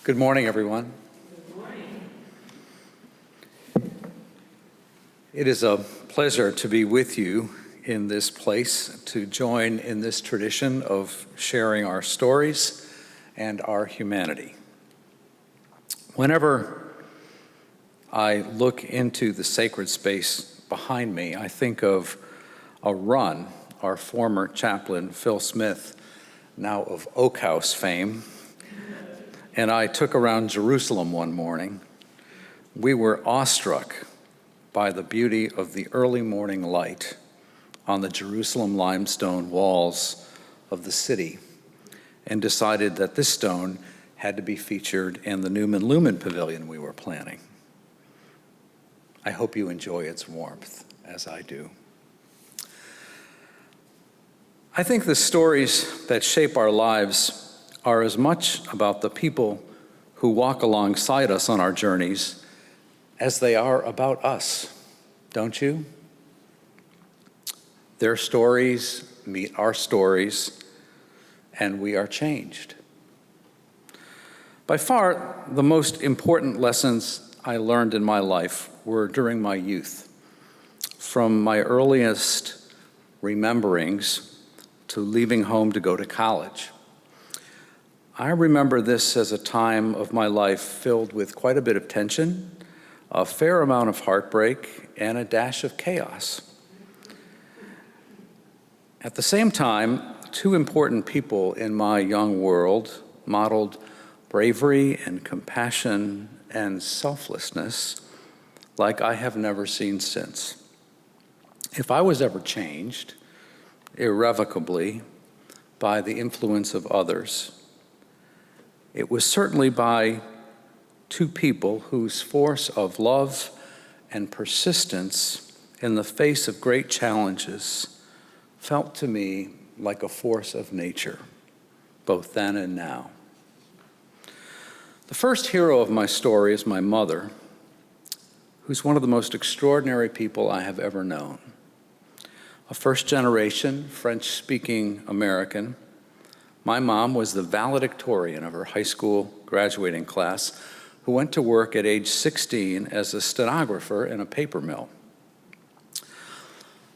Good morning, everyone. Good morning. It is a pleasure to be with you in this place, to join in this tradition of sharing our stories and our humanity. Whenever I look into the sacred space behind me, I think of a run our former chaplain, Phil Smith, now of Oak House fame, and I took around Jerusalem one morning. We were awestruck by the beauty of the early morning light on the Jerusalem limestone walls of the city, and decided that this stone had to be featured in the Newman Lumen Pavilion we were planning. I hope you enjoy its warmth, as I do. I think the stories that shape our lives are as much about the people who walk alongside us on our journeys as they are about us, don't you? Their stories meet our stories, and we are changed. By far, the most important lessons I learned in my life were during my youth, from my earliest rememberings to leaving home to go to college. I remember this as a time of my life filled with quite a bit of tension, a fair amount of heartbreak, and a dash of chaos. At the same time, two important people in my young world modeled bravery and compassion and selflessness like I have never seen since. If I was ever changed, irrevocably, by the influence of others, it was certainly by two people whose force of love and persistence in the face of great challenges felt to me like a force of nature, both then and now. The first hero of my story is my mother, who's one of the most extraordinary people I have ever known. A first-generation French-speaking American, my mom was the valedictorian of her high school graduating class who went to work at age 16 as a stenographer in a paper mill.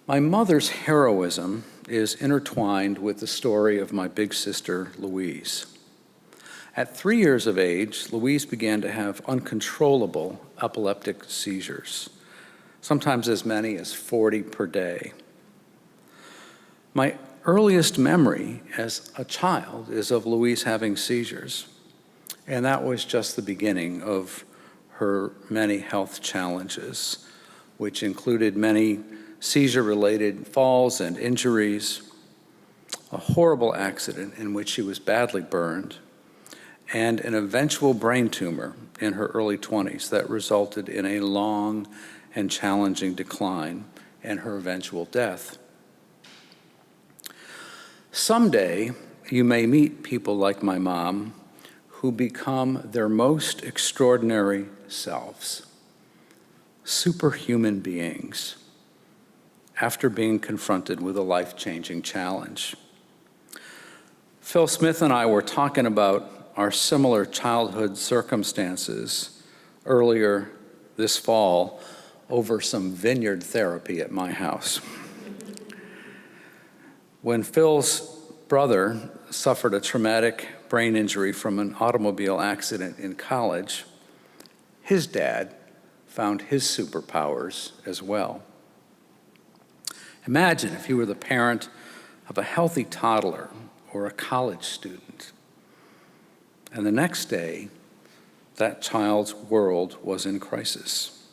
My mother's heroism is intertwined with the story of my big sister, Louise. At 3 years of age, Louise began to have uncontrollable epileptic seizures, sometimes as many as 40 per day. My earliest memory as a child is of Louise having seizures, and that was just the beginning of her many health challenges, which included many seizure-related falls and injuries, a horrible accident in which she was badly burned, and an eventual brain tumor in her early 20s that resulted in a long and challenging decline and her eventual death. Someday, you may meet people like my mom who become their most extraordinary selves, superhuman beings, after being confronted with a life-changing challenge. Phil Smith and I were talking about our similar childhood circumstances earlier this fall over some vineyard therapy at my house. When Phil's brother suffered a traumatic brain injury from an automobile accident in college, his dad found his superpowers as well. Imagine if you were the parent of a healthy toddler or a college student, and the next day, that child's world was in crisis.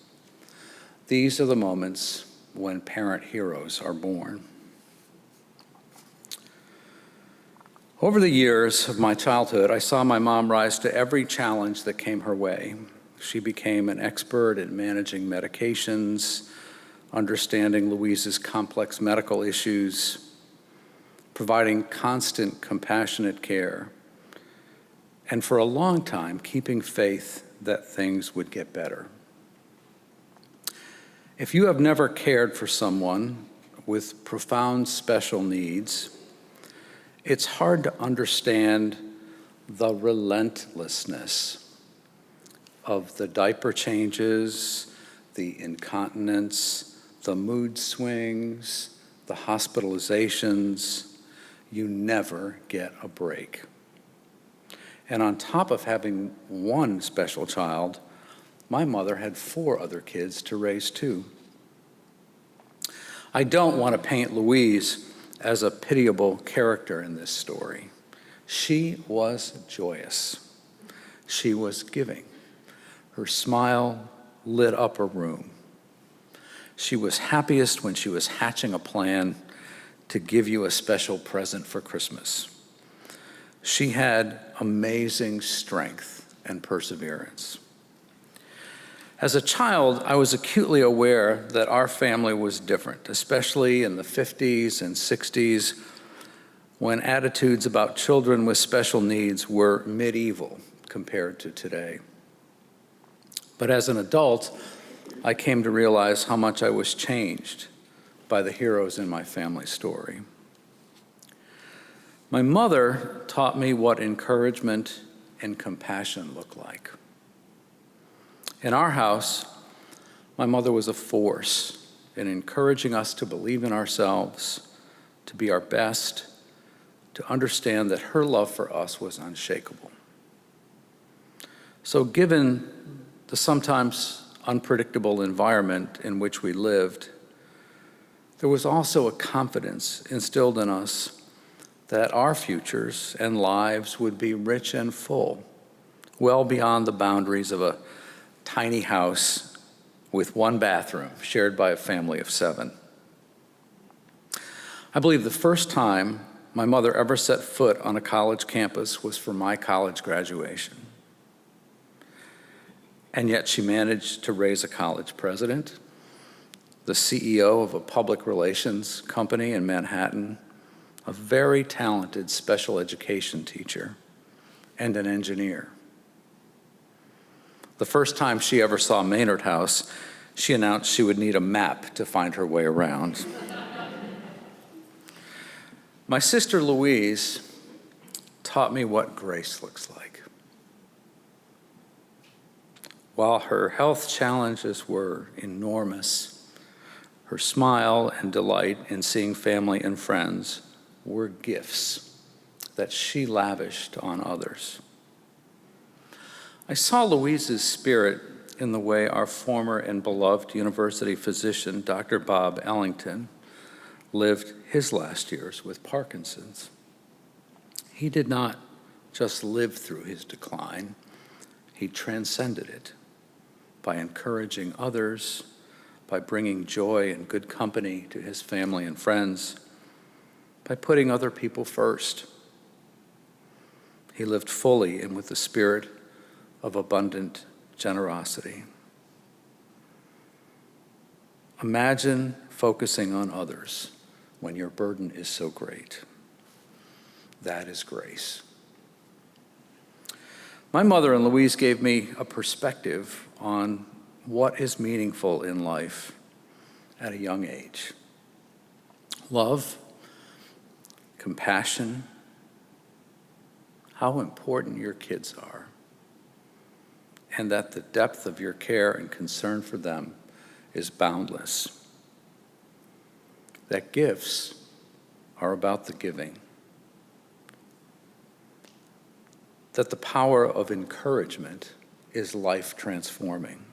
These are the moments when parent heroes are born. Over the years of my childhood, I saw my mom rise to every challenge that came her way. She became an expert in managing medications, understanding Louise's complex medical issues, providing constant, compassionate care, and for a long time, keeping faith that things would get better. If you have never cared for someone with profound special needs, it's hard to understand the relentlessness of the diaper changes, the incontinence, the mood swings, the hospitalizations. You never get a break. And on top of having one special child, my mother had 4 other kids to raise too. I don't want to paint Louise as a pitiable character in this story. She was joyous. She was giving. Her smile lit up a room. She was happiest when she was hatching a plan to give you a special present for Christmas. She had amazing strength and perseverance. As a child, I was acutely aware that our family was different, especially in the 50s and 60s, when attitudes about children with special needs were medieval compared to today. But as an adult, I came to realize how much I was changed by the heroes in my family story. My mother taught me what encouragement and compassion look like. In our house, my mother was a force in encouraging us to believe in ourselves, to be our best, to understand that her love for us was unshakable. So given the sometimes unpredictable environment in which we lived, there was also a confidence instilled in us that our futures and lives would be rich and full, well beyond the boundaries of a tiny house with 1 bathroom shared by a family of 7. I believe the first time my mother ever set foot on a college campus was for my college graduation. And yet she managed to raise a college president, the CEO of a public relations company in Manhattan, a very talented special education teacher, and an engineer. The first time she ever saw Maynard House, she announced she would need a map to find her way around. My sister Louise taught me what grace looks like. While her health challenges were enormous, her smile and delight in seeing family and friends were gifts that she lavished on others. I saw Louise's spirit in the way our former and beloved university physician, Dr. Bob Ellington, lived his last years with Parkinson's. He did not just live through his decline, he transcended it by encouraging others, by bringing joy and good company to his family and friends, by putting other people first. He lived fully and with the spirit of abundant generosity. Imagine focusing on others when your burden is so great. That is grace. My mother and Louise gave me a perspective on what is meaningful in life at a young age. Love, compassion, how important your kids are, and that the depth of your care and concern for them is boundless. That gifts are about the giving. That the power of encouragement is life transforming.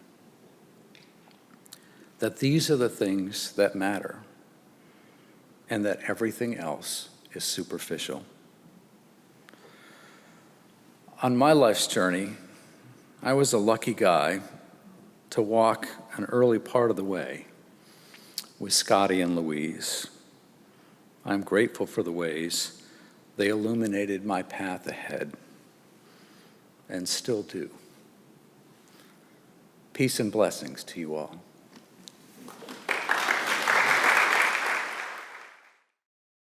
That these are the things that matter, and that everything else is superficial. On my life's journey, I was a lucky guy to walk an early part of the way with Scotty and Louise. I'm grateful for the ways they illuminated my path ahead, and still do. Peace and blessings to you all.